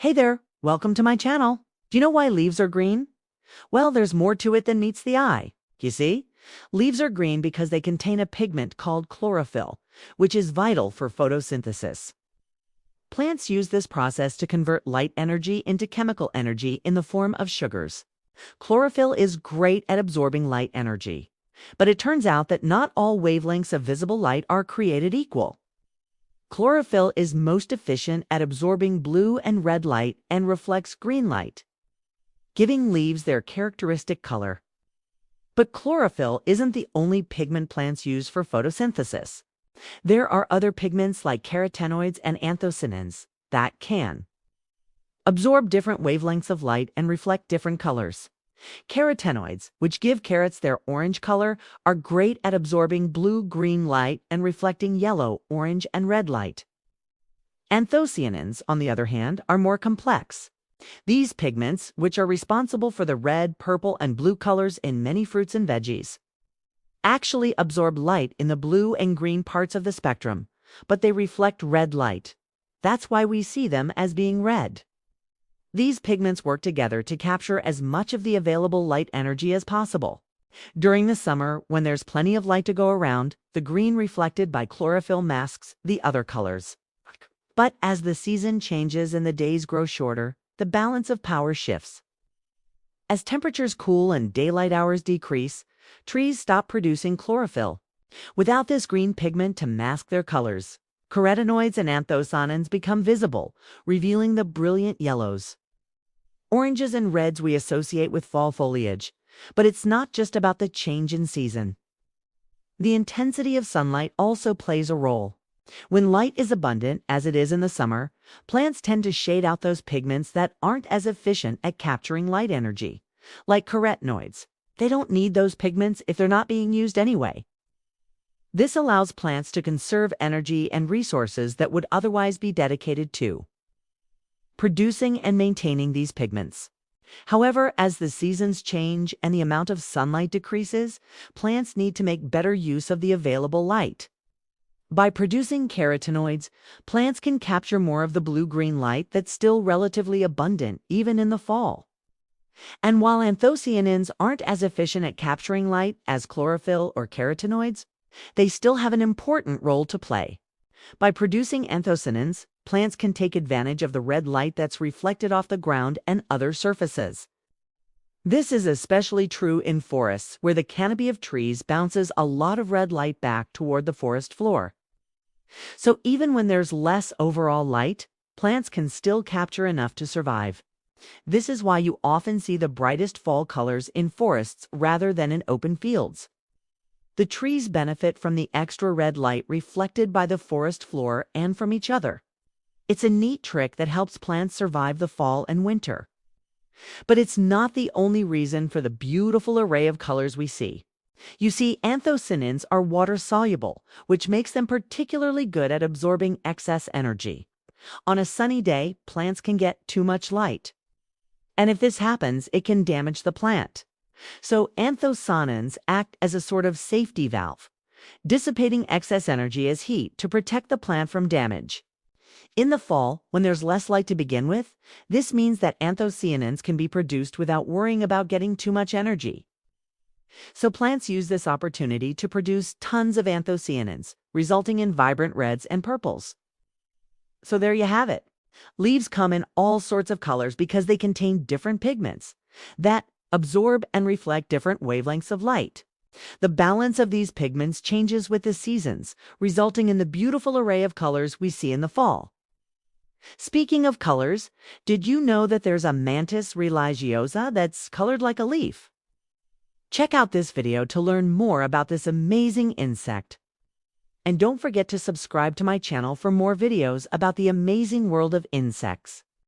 Hey there, welcome to my channel. Do you know why leaves are green? Well, there's more to it than meets the eye. You see? Leaves are green because they contain a pigment called chlorophyll, which is vital for photosynthesis. Plants use this process to convert light energy into chemical energy in the form of sugars. Chlorophyll is great at absorbing light energy. But it turns out that not all wavelengths of visible light are created equal. Chlorophyll is most efficient at absorbing blue and red light and reflects green light, giving leaves their characteristic color. But chlorophyll isn't the only pigment plants use for photosynthesis. There are other pigments like carotenoids and anthocyanins that can absorb different wavelengths of light and reflect different colors. Carotenoids, which give carrots their orange color, are great at absorbing blue-green light and reflecting yellow, orange, and red light. Anthocyanins, on the other hand, are more complex. These pigments, which are responsible for the red, purple, and blue colors in many fruits and veggies, actually absorb light in the blue and green parts of the spectrum, but they reflect red light. That's why we see them as being red. These pigments work together to capture as much of the available light energy as possible. During the summer, when there's plenty of light to go around, the green reflected by chlorophyll masks the other colors. But as the season changes and the days grow shorter, the balance of power shifts. As temperatures cool and daylight hours decrease, trees stop producing chlorophyll. Without this green pigment to mask their colors, carotenoids and anthocyanins become visible, revealing the brilliant yellows, oranges, and reds we associate with fall foliage. But it's not just about the change in season. The intensity of sunlight also plays a role. When light is abundant, as it is in the summer, plants tend to shade out those pigments that aren't as efficient at capturing light energy, like carotenoids. They don't need those pigments if they're not being used anyway. This allows plants to conserve energy and resources that would otherwise be dedicated to producing and maintaining these pigments. However, as the seasons change and the amount of sunlight decreases, plants need to make better use of the available light. By producing carotenoids, plants can capture more of the blue-green light that's still relatively abundant even in the fall. And while anthocyanins aren't as efficient at capturing light as chlorophyll or carotenoids, they still have an important role to play. By producing anthocyanins, plants can take advantage of the red light that's reflected off the ground and other surfaces. This is especially true in forests, where the canopy of trees bounces a lot of red light back toward the forest floor. So even when there's less overall light, plants can still capture enough to survive. This is why you often see the brightest fall colors in forests rather than in open fields. The trees benefit from the extra red light reflected by the forest floor and from each other. It's a neat trick that helps plants survive the fall and winter. But it's not the only reason for the beautiful array of colors we see. You see, anthocyanins are water-soluble, which makes them particularly good at absorbing excess energy. On a sunny day, plants can get too much light. And if this happens, it can damage the plant. So anthocyanins act as a sort of safety valve, dissipating excess energy as heat to protect the plant from damage. In the fall, when there's less light to begin with, this means that anthocyanins can be produced without worrying about getting too much energy. So plants use this opportunity to produce tons of anthocyanins, resulting in vibrant reds and purples. So there you have it. Leaves come in all sorts of colors because they contain different pigments that absorb and reflect different wavelengths of light. The balance of these pigments changes with the seasons, resulting in the beautiful array of colors we see in the fall. Speaking of colors, did you know that there's a mantis religiosa that's colored like a leaf? Check out this video to learn more about this amazing insect. And don't forget to subscribe to my channel for more videos about the amazing world of insects.